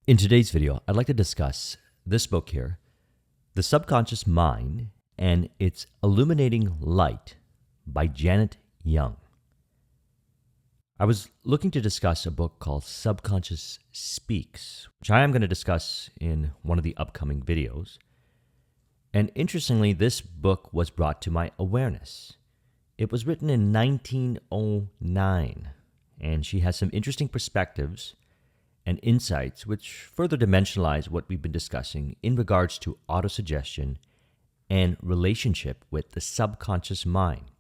In today's video, I'd like to discuss this book here, The Subconscious Mind and Its Illuminating Light by Janet Young. I was looking to discuss a book called Subconscious Speaks, which I am going to discuss in one of the upcoming videos. And interestingly, this book was brought to my awareness. It was written in 1909, and she has some interesting perspectives and insights which further dimensionalize what we've been discussing in regards to autosuggestion and relationship with the subconscious mind.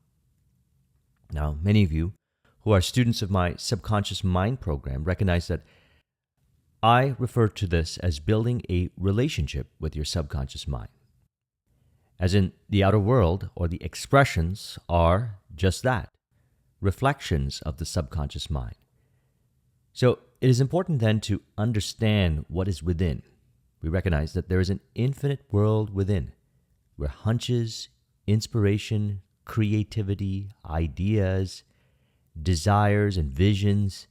Now, many of you who are students of my Subconscious Mind program recognize that I refer to this as building a relationship with your subconscious mind. As in, the outer world or the expressions are just that, reflections of the subconscious mind. So it is important then to understand what is within. We recognize that there is an infinite world within, where hunches, inspiration, creativity, ideas, desires, and visions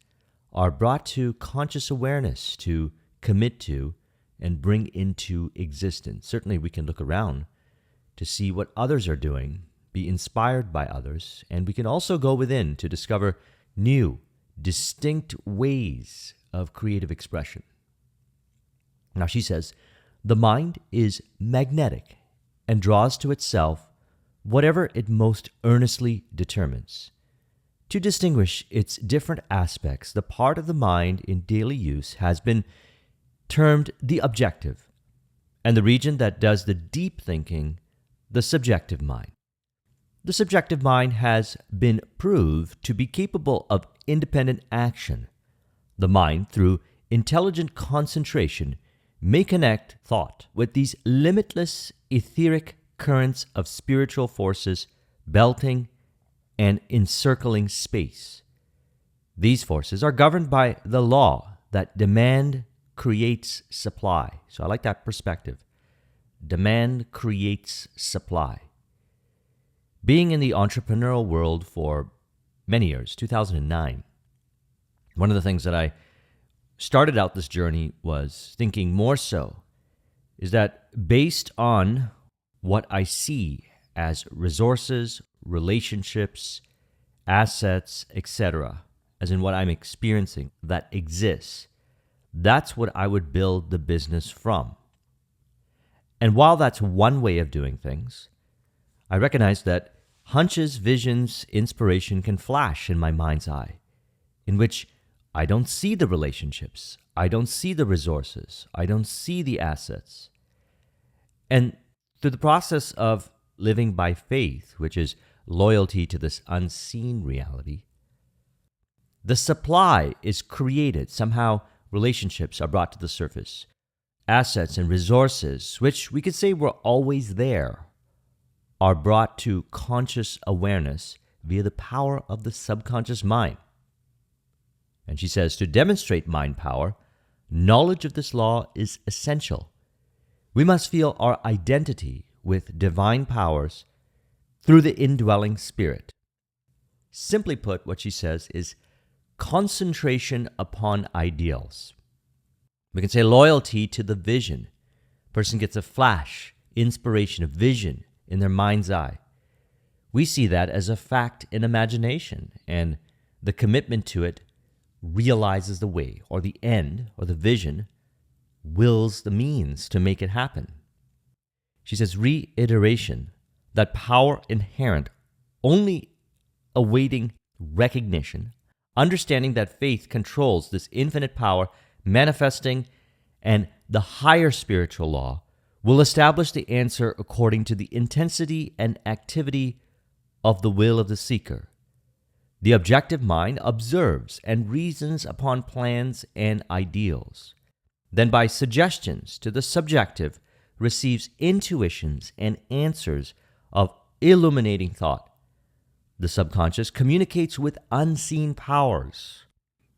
are brought to conscious awareness to commit to and bring into existence. Certainly we can look around to see what others are doing, be inspired by others, and we can also go within to discover new, distinct ways of creative expression. Now she says, the mind is magnetic and draws to itself whatever it most earnestly determines. To distinguish its different aspects, the part of the mind in daily use has been termed the objective, and the region that does the deep thinking, the subjective mind. The subjective mind has been proved to be capable of independent action. The mind, through intelligent concentration, may connect thought with these limitless etheric currents of spiritual forces belting and encircling space. These forces are governed by the law that demand creates supply. So I like that perspective. Demand creates supply. Being in the entrepreneurial world for many years, 2009, one of the things that I started out this journey was thinking more so is that based on what I see as resources, relationships, assets, etc., as in what I'm experiencing that exists, that's what I would build the business from. And while that's one way of doing things, I recognize that hunches, visions, inspiration can flash in my mind's eye, in which I don't see the relationships, I don't see the resources, I don't see the assets. And through the process of living by faith, which is loyalty to this unseen reality, the supply is created. Somehow relationships are brought to the surface. Assets and resources, which we could say were always there, are brought to conscious awareness via the power of the subconscious mind. And she says, to demonstrate mind power, knowledge of this law is essential. We must feel our identity with divine powers through the indwelling spirit. Simply put, what she says is concentration upon ideals. We can say loyalty to the vision. Person gets a flash, inspiration, a vision in their mind's eye. We see that as a fact in imagination, and the commitment to it realizes the way, or the end, or the vision, wills the means to make it happen. She says, reiteration, that power inherent, only awaiting recognition, understanding that faith controls this infinite power manifesting, and the higher spiritual law will establish the answer according to the intensity and activity of the will of the seeker. The objective mind observes and reasons upon plans and ideals. Then by suggestions to the subjective receives intuitions and answers of illuminating thought. The subconscious communicates with unseen powers.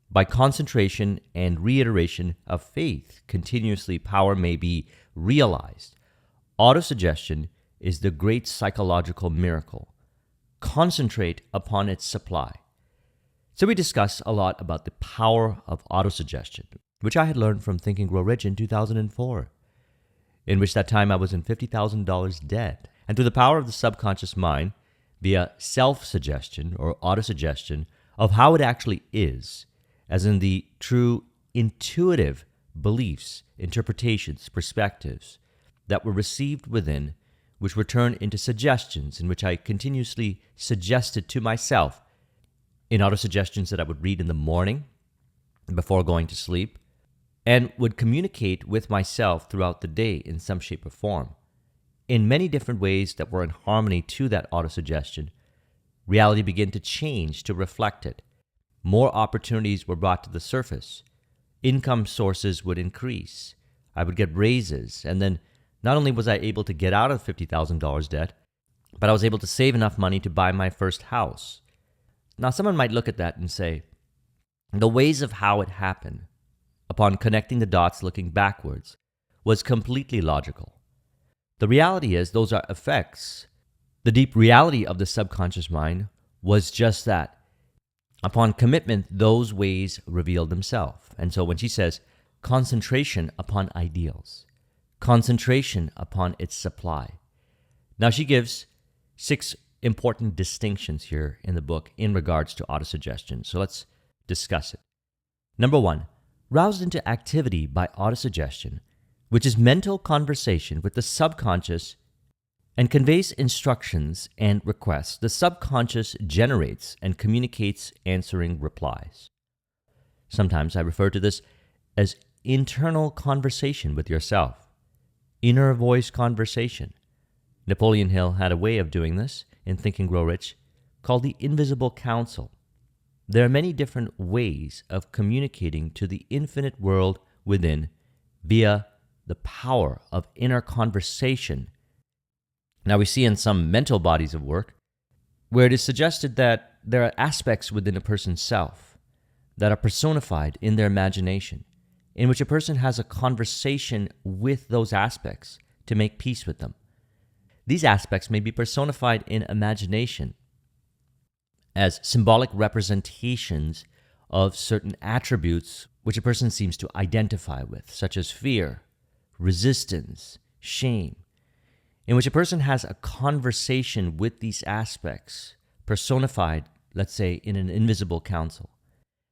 By concentration and reiteration of faith, continuously power may be realized. Autosuggestion is the great psychological miracle. Concentrate upon its supply. So we discuss a lot about the power of autosuggestion. which I had learned from Think and Grow Rich in 2004, in which that time I was in $50,000 debt. And through the power of the subconscious mind, via self-suggestion or autosuggestion of how it actually is, as in the true intuitive beliefs, interpretations, perspectives that were received within, which were turned into suggestions in which I continuously suggested to myself in autosuggestions that I would read in the morning before going to sleep, and would communicate with myself throughout the day in some shape or form. In many different ways that were in harmony to that autosuggestion, reality began to change to reflect it. More opportunities were brought to the surface. Income sources would increase. I would get raises, and then not only was I able to get out of $50,000 debt, but I was able to save enough money to buy my first house. Now, someone might look at that and say, the ways of how it happened, upon connecting the dots looking backwards, was completely logical. The reality is those are effects. The deep reality of the subconscious mind was just that. Upon commitment, those ways revealed themselves. And so when she says, concentration upon ideals, concentration upon its supply. Now she gives 6 important distinctions here in the book in regards to autosuggestion. So let's discuss it. Number 1, roused into activity by autosuggestion, which is mental conversation with the subconscious and conveys instructions and requests. The subconscious generates and communicates answering replies. Sometimes I refer to this as internal conversation with yourself, inner voice conversation. Napoleon Hill had a way of doing this in Think and Grow Rich called the invisible counsel. There are many different ways of communicating to the infinite world within via the power of inner conversation. Now we see in some mental bodies of work where it is suggested that there are aspects within a person's self that are personified in their imagination, in which a person has a conversation with those aspects to make peace with them. These aspects may be personified in imagination as symbolic representations of certain attributes which a person seems to identify with, such as fear, resistance, shame, in which a person has a conversation with these aspects, personified, let's say, in an invisible counsel.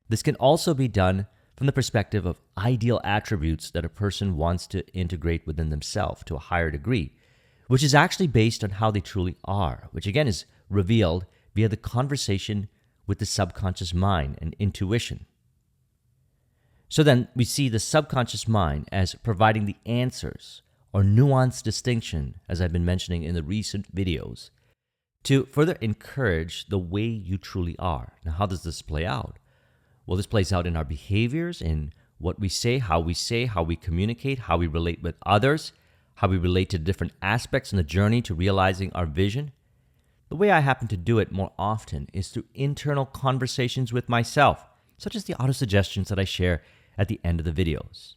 This can also be done from the perspective of ideal attributes that a person wants to integrate within themselves to a higher degree, which is actually based on how they truly are, which again is revealed via the conversation with the subconscious mind and intuition. So then we see the subconscious mind as providing the answers or nuanced distinction, as I've been mentioning in the recent videos, to further encourage the way you truly are. Now, how does this play out? Well, this plays out in our behaviors, in what we say, how we communicate, how we relate with others, how we relate to different aspects in the journey to realizing our vision. The way I happen to do it more often is through internal conversations with myself, such as the autosuggestions that I share at the end of the videos.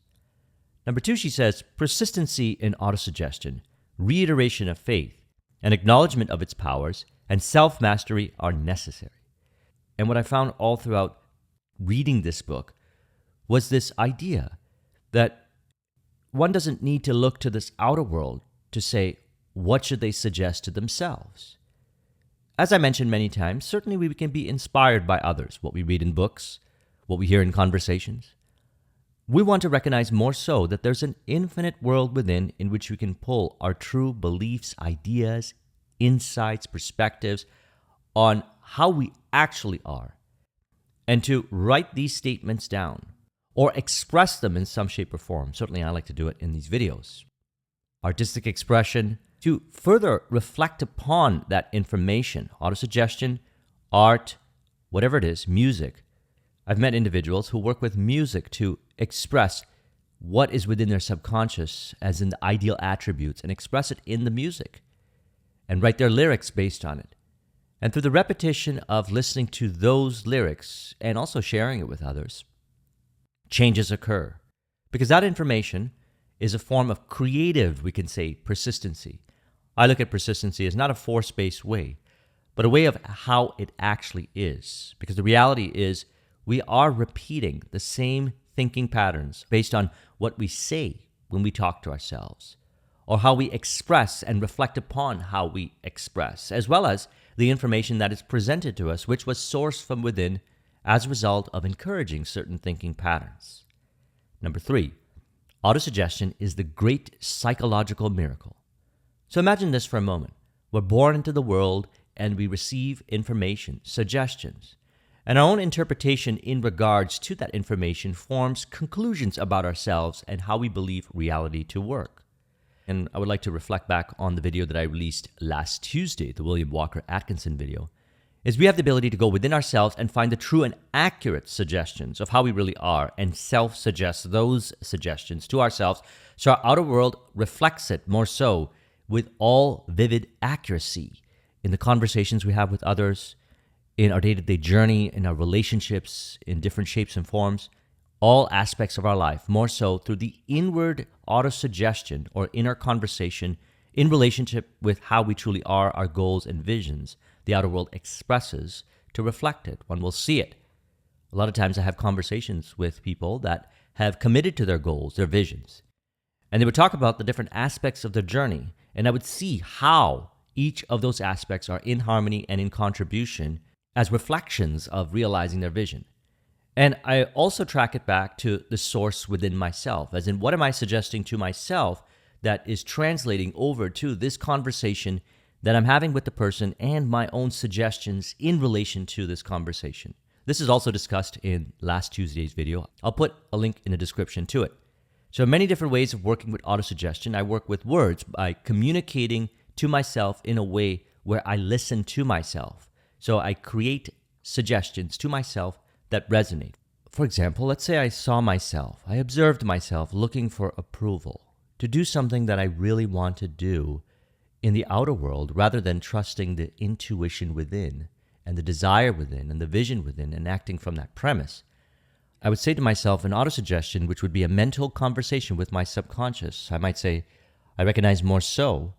Number 2, she says, persistency in autosuggestion, reiteration of faith, and acknowledgement of its powers, and self-mastery are necessary. And what I found all throughout reading this book was this idea that one doesn't need to look to this outer world to say, what should they suggest to themselves? As I mentioned many times, certainly we can be inspired by others, what we read in books, what we hear in conversations. We want to recognize more so that there's an infinite world within in which we can pull our true beliefs, ideas, insights, perspectives on how we actually are, and to write these statements down or express them in some shape or form. Certainly I like to do it in these videos. Artistic expression, to further reflect upon that information, autosuggestion, art, whatever it is, music. I've met individuals who work with music to express what is within their subconscious as in the ideal attributes and express it in the music and write their lyrics based on it. And through the repetition of listening to those lyrics and also sharing it with others, changes occur. Because that information is a form of creative, we can say, persistency. I look at persistency as not a force-based way, but a way of how it actually is. Because the reality is we are repeating the same thinking patterns based on what we say when we talk to ourselves, or how we express and reflect upon how we express, as well as the information that is presented to us, which was sourced from within as a result of encouraging certain thinking patterns. Number 3, autosuggestion is the great psychological miracle. So imagine this for a moment. We're born into the world and we receive information, suggestions, and our own interpretation in regards to that information forms conclusions about ourselves and how we believe reality to work. And I would like to reflect back on the video that I released last Tuesday, the William Walker Atkinson video, is we have the ability to go within ourselves and find the true and accurate suggestions of how we really are and self-suggest those suggestions to ourselves so our outer world reflects it more so with all vivid accuracy in the conversations we have with others, in our day-to-day journey, in our relationships, in different shapes and forms, all aspects of our life, more so through the inward autosuggestion or inner conversation in relationship with how we truly are, our goals and visions. The outer world expresses to reflect it. One will see it. A lot of times I have conversations with people that have committed to their goals, their visions, and they would talk about the different aspects of their journey, and I would see how each of those aspects are in harmony and in contribution as reflections of realizing their vision. And I also track it back to the source within myself, as in what am I suggesting to myself that is translating over to this conversation that I'm having with the person and my own suggestions in relation to this conversation. This is also discussed in last Tuesday's video. I'll put a link in the description to it. So many different ways of working with autosuggestion. I work with words by communicating to myself in a way where I listen to myself. So I create suggestions to myself that resonate. For example, let's say I observed myself looking for approval to do something that I really want to do in the outer world rather than trusting the intuition within and the desire within and the vision within and acting from that premise. I would say to myself an autosuggestion, which would be a mental conversation with my subconscious. I might say, I recognize more so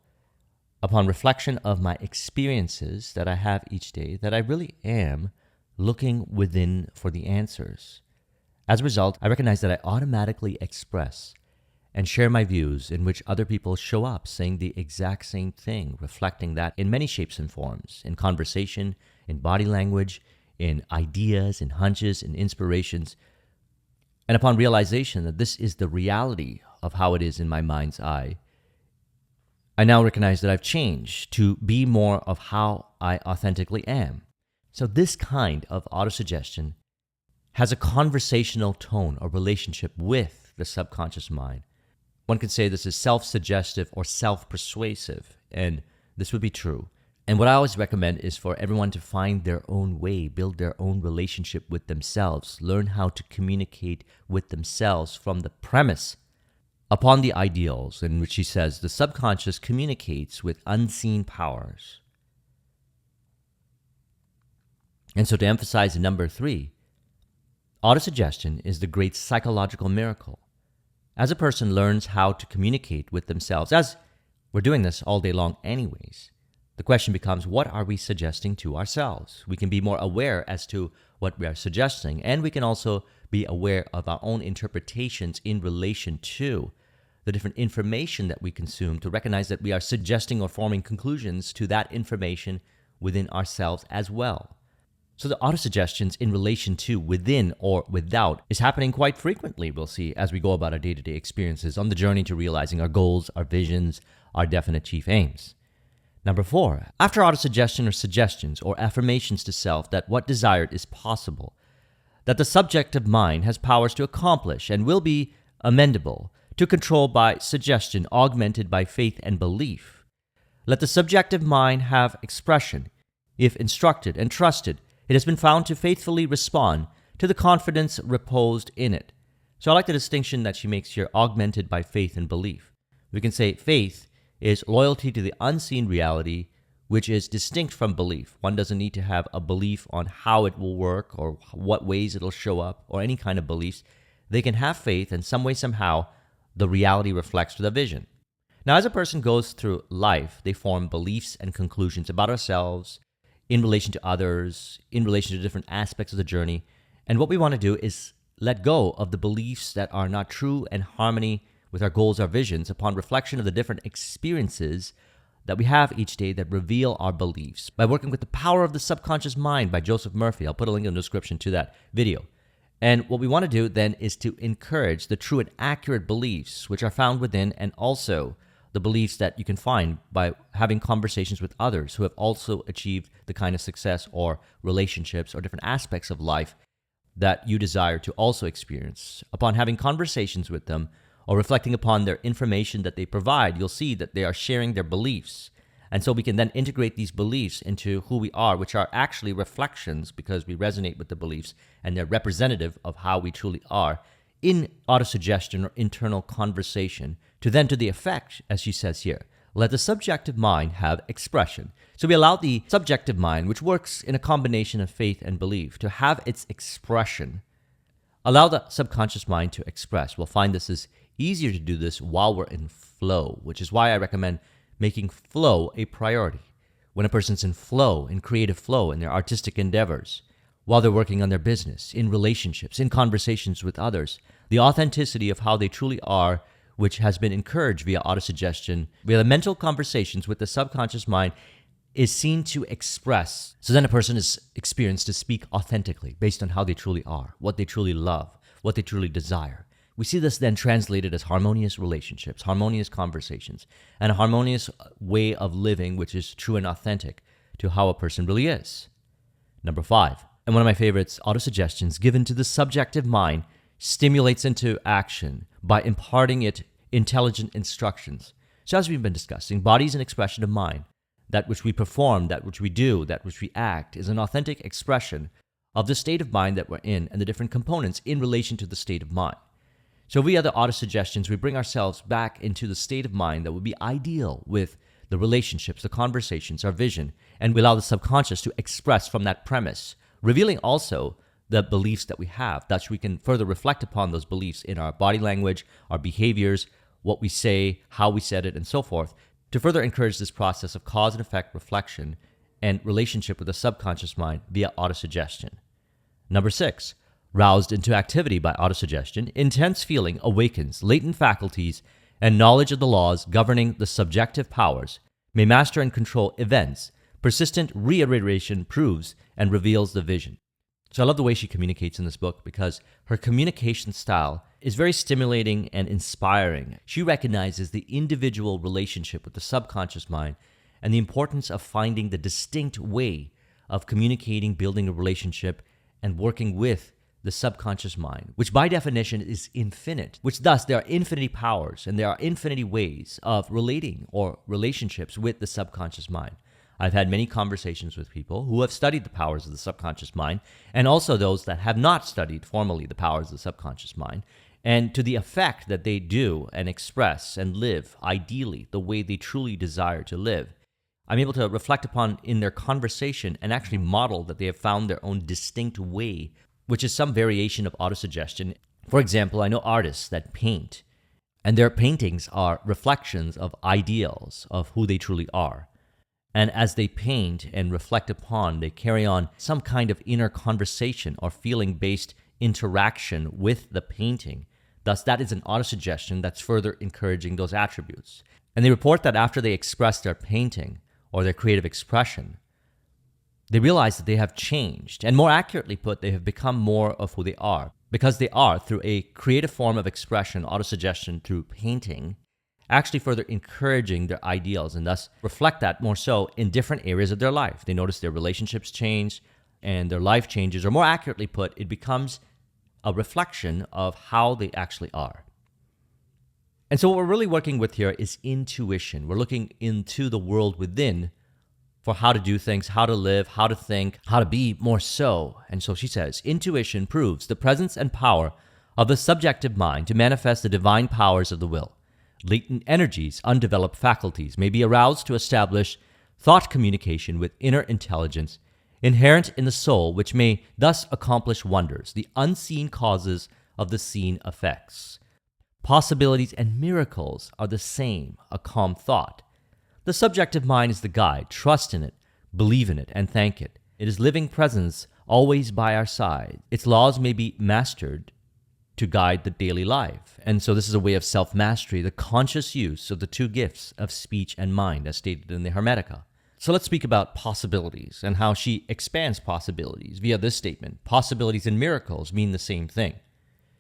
upon reflection of my experiences that I have each day that I really am looking within for the answers. As a result, I recognize that I automatically express and share my views in which other people show up saying the exact same thing, reflecting that in many shapes and forms, in conversation, in body language, in ideas, in hunches, in inspirations. And upon realization that this is the reality of how it is in my mind's eye, I now recognize that I've changed to be more of how I authentically am. So this kind of autosuggestion has a conversational tone or relationship with the subconscious mind. One could say this is self-suggestive or self-persuasive, and this would be true. And what I always recommend is for everyone to find their own way, build their own relationship with themselves, learn how to communicate with themselves from the premise upon the ideals in which he says the subconscious communicates with unseen powers. And so to emphasize number 3, autosuggestion is the great psychological miracle. As a person learns how to communicate with themselves, as we're doing this all day long anyways, the question becomes, what are we suggesting to ourselves? We can be more aware as to what we are suggesting, and we can also be aware of our own interpretations in relation to the different information that we consume to recognize that we are suggesting or forming conclusions to that information within ourselves as well. So the autosuggestions in relation to within or without is happening quite frequently, we'll see, as we go about our day-to-day experiences on the journey to realizing our goals, our visions, our definite chief aims. Number 4, after autosuggestion or suggestions or affirmations to self that what desired is possible, that the subjective mind has powers to accomplish and will be amendable, to control by suggestion augmented by faith and belief. Let the subjective mind have expression. If instructed and trusted, it has been found to faithfully respond to the confidence reposed in it. So I like the distinction that she makes here, augmented by faith and belief. We can say faith is loyalty to the unseen reality, which is distinct from belief. One doesn't need to have a belief on how it will work or what ways it'll show up or any kind of beliefs. They can have faith, and some way, somehow, the reality reflects to the vision. Now, as a person goes through life, they form beliefs and conclusions about ourselves, in relation to others, in relation to different aspects of the journey. And what we want to do is let go of the beliefs that are not true and harmony with our goals, our visions, upon reflection of the different experiences that we have each day that reveal our beliefs. By working with the power of the subconscious mind by Joseph Murphy. I'll put a link in the description to that video. And what we want to do then is to encourage the true and accurate beliefs which are found within, and also the beliefs that you can find by having conversations with others who have also achieved the kind of success or relationships or different aspects of life that you desire to also experience. Upon having conversations with them or reflecting upon their information that they provide, you'll see that they are sharing their beliefs. And so we can then integrate these beliefs into who we are, which are actually reflections because we resonate with the beliefs and they're representative of how we truly are in autosuggestion or internal conversation, to the effect, as she says here, let the subjective mind have expression. So we allow the subjective mind, which works in a combination of faith and belief, to have its expression. Allow the subconscious mind to express. We'll find this is easier to do this while we're in flow, which is why I recommend making flow a priority. When a person's in flow, in creative flow, in their artistic endeavors, while they're working on their business, in relationships, in conversations with others, the authenticity of how they truly are, which has been encouraged via autosuggestion, via the mental conversations with the subconscious mind, is seen to express. So then a person is experienced to speak authentically based on how they truly are, what they truly love, what they truly desire. We see this then translated as harmonious relationships, harmonious conversations, and a harmonious way of living which is true and authentic to how a person really is. Number 5, and one of my favorites, autosuggestions given to the subjective mind stimulates into action by imparting it intelligent instructions. So as we've been discussing, body is an expression of mind. That which we perform, that which we do, that which we act is an authentic expression of the state of mind that we're in and the different components in relation to the state of mind. So via the autosuggestions, we bring ourselves back into the state of mind that would be ideal with the relationships, the conversations, our vision, and we allow the subconscious to express from that premise, revealing also the beliefs that we have. Thus, we can further reflect upon those beliefs in our body language, our behaviors, what we say, how we said it, and so forth, to further encourage this process of cause and effect reflection and relationship with the subconscious mind via autosuggestion. Number 6, roused into activity by autosuggestion, intense feeling awakens latent faculties and knowledge of the laws governing the subjective powers, may master and control events. Persistent reiteration proves and reveals the vision. So I love the way she communicates in this book because her communication style is very stimulating and inspiring. She recognizes the individual relationship with the subconscious mind and the importance of finding the distinct way of communicating, building a relationship, and working with the subconscious mind, which by definition is infinite, which thus there are infinity powers and there are infinity ways of relating or relationships with the subconscious mind. I've had many conversations with people who have studied the powers of the subconscious mind and also those that have not studied formally the powers of the subconscious mind, and to the effect that they do and express and live ideally the way they truly desire to live. I'm able to reflect upon in their conversation and actually model that they have found their own distinct way, which is some variation of autosuggestion. For example, I know artists that paint, and their paintings are reflections of ideals of who they truly are. And as they paint and reflect upon, they carry on some kind of inner conversation or feeling-based interaction with the painting. Thus, that is an autosuggestion that's further encouraging those attributes. And they report that after they express their painting or their creative expression, they realize that they have changed, and more accurately put, they have become more of who they are, because they are, through a creative form of expression, autosuggestion through painting, actually further encouraging their ideals, and thus reflect that more so in different areas of their life. They notice their relationships change, and their life changes, or more accurately put, it becomes a reflection of how they actually are. And so what we're really working with here is intuition. We're looking into the world within for how to do things, how to live, how to think, how to be more so. And so she says, intuition proves the presence and power of the subjective mind to manifest the divine powers of the will. Latent energies, undeveloped faculties may be aroused to establish thought communication with inner intelligence inherent in the soul, which may thus accomplish wonders, the unseen causes of the seen effects. Possibilities and miracles are the same, a calm thought. The subjective mind is the guide. Trust in it, believe in it, and thank it. It is living presence always by our side. Its laws may be mastered to guide the daily life. And so this is a way of self-mastery, the conscious use of the two gifts of speech and mind, as stated in the Hermetica. So let's speak about possibilities and how she expands possibilities via this statement. Possibilities and miracles mean the same thing.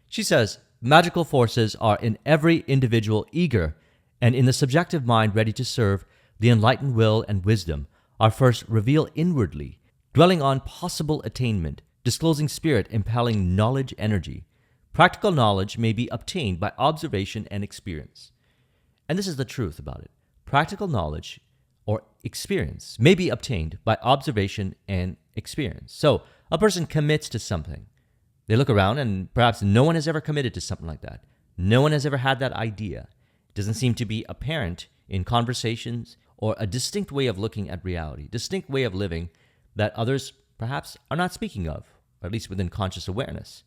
She says, magical forces are in every individual eager and in the subjective mind ready to serve. The enlightened will and wisdom are first revealed inwardly, dwelling on possible attainment, disclosing spirit, impelling knowledge energy. Practical knowledge may be obtained by observation and experience. And this is the truth about it. Practical knowledge or experience may be obtained by observation and experience. So a person commits to something. They look around and perhaps no one has ever committed to something like that. No one has ever had that idea. It doesn't seem to be apparent in conversations or a distinct way of looking at reality, distinct way of living that others perhaps are not speaking of, or at least within conscious awareness.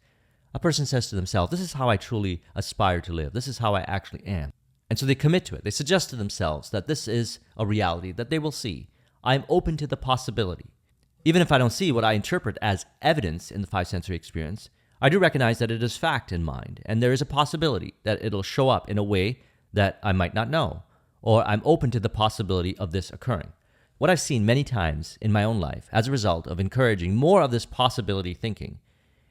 A person says to themselves, this is how I truly aspire to live. This is how I actually am. And so they commit to it. They suggest to themselves that this is a reality that they will see. I'm open to the possibility. Even if I don't see what I interpret as evidence in the five sensory experience, I do recognize that it is fact in mind, and there is a possibility that it'll show up in a way that I might not know, or I'm open to the possibility of this occurring. What I've seen many times in my own life as a result of encouraging more of this possibility thinking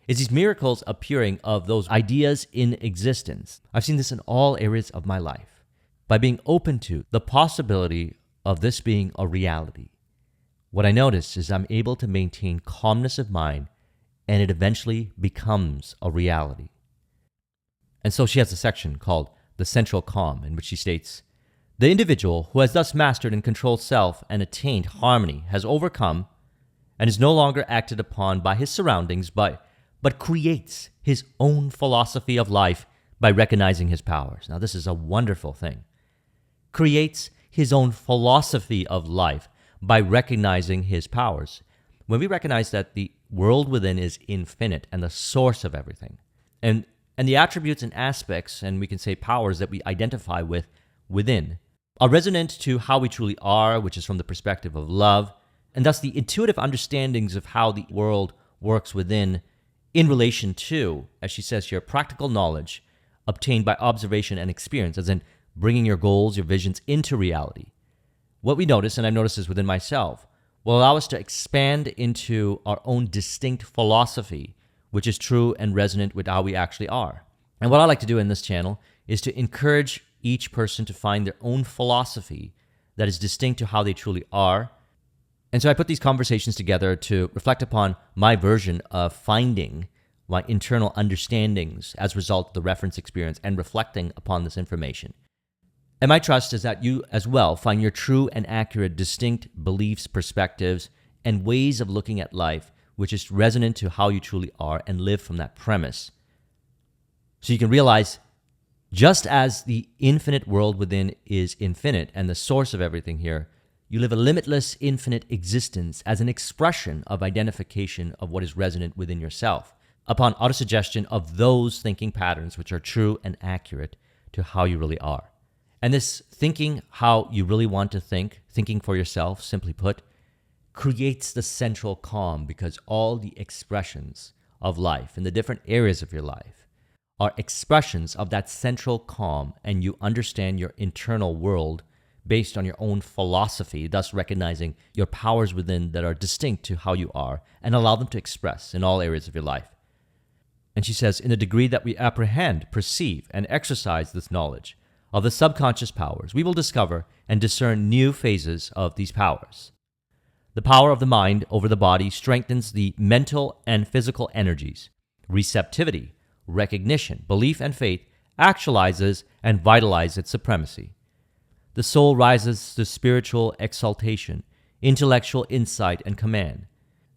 is these miracles appearing of those ideas in existence. I've seen this in all areas of my life. By being open to the possibility of this being a reality, what I notice is I'm able to maintain calmness of mind, and it eventually becomes a reality. And so she has a section called The Central Calm, in which she states, the individual who has thus mastered and controlled self and attained harmony has overcome and is no longer acted upon by his surroundings, but creates his own philosophy of life by recognizing his powers. Now, this is a wonderful thing. Creates his own philosophy of life by recognizing his powers. When we recognize that the world within is infinite and the source of everything, and the attributes and aspects, and we can say powers that we identify with within, are resonant to how we truly are, which is from the perspective of love, and thus the intuitive understandings of how the world works within in relation to, as she says here, practical knowledge obtained by observation and experience, as in bringing your goals, your visions into reality. What we notice, and I've noticed this within myself, will allow us to expand into our own distinct philosophy, which is true and resonant with how we actually are. And what I like to do in this channel is to encourage each person to find their own philosophy that is distinct to how they truly are. And so I put these conversations together to reflect upon my version of finding my internal understandings as a result of the reference experience and reflecting upon this information. And my trust is that you as well find your true and accurate, distinct beliefs, perspectives, and ways of looking at life, which is resonant to how you truly are, and live from that premise. So you can realize, just as the infinite world within is infinite and the source of everything here, you live a limitless, infinite existence as an expression of identification of what is resonant within yourself, upon autosuggestion of those thinking patterns which are true and accurate to how you really are. And this thinking how you really want to think, thinking for yourself, simply put, creates the central calm, because all the expressions of life in the different areas of your life are expressions of that central calm, and you understand your internal world based on your own philosophy, thus recognizing your powers within that are distinct to how you are and allow them to express in all areas of your life. And she says, in the degree that we apprehend, perceive, and exercise this knowledge of the subconscious powers, we will discover and discern new phases of these powers. The power of the mind over the body strengthens the mental and physical energies. Receptivity, recognition, belief, and faith actualizes and vitalizes its supremacy. The soul rises to spiritual exaltation, intellectual insight, and command.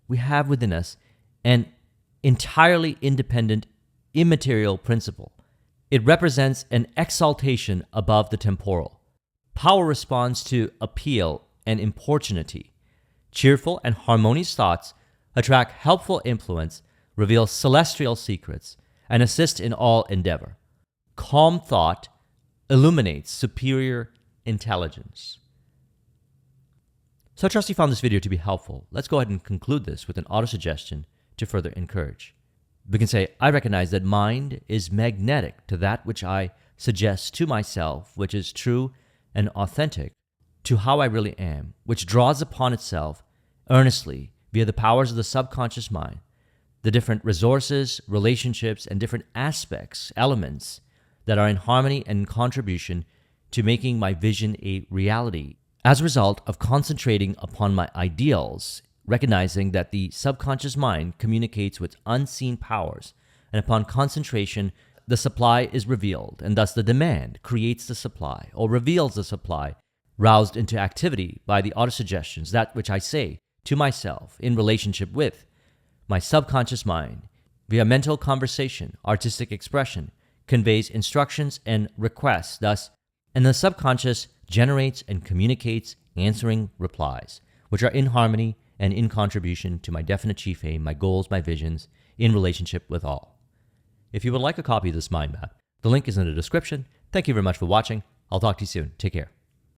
We have within us an entirely independent, immaterial principle. It represents an exaltation above the temporal. Power responds to appeal and importunity. Cheerful and harmonious thoughts attract helpful influence, reveal celestial secrets, and assist in all endeavor. Calm thought illuminates superior intelligence. So I trust you found this video to be helpful. Let's go ahead and conclude this with an autosuggestion to further encourage. We can say, I recognize that mind is magnetic to that which I suggest to myself, which is true and authentic to how I really am, which draws upon itself earnestly via the powers of the subconscious mind, the different resources, relationships, and different aspects, elements that are in harmony and contribution to making my vision a reality as a result of concentrating upon my ideals, recognizing that the subconscious mind communicates with unseen powers, and upon concentration, the supply is revealed, and thus the demand creates the supply or reveals the supply, roused into activity by the autosuggestions, that which I say to myself in relationship with my subconscious mind via mental conversation, artistic expression, conveys instructions and requests, thus, and the subconscious generates and communicates answering replies, which are in harmony and in contribution to my definite chief aim, my goals, my visions, in relationship with all. If you would like a copy of this mind map, the link is in the description. Thank you very much for watching. I'll talk to you soon. Take care.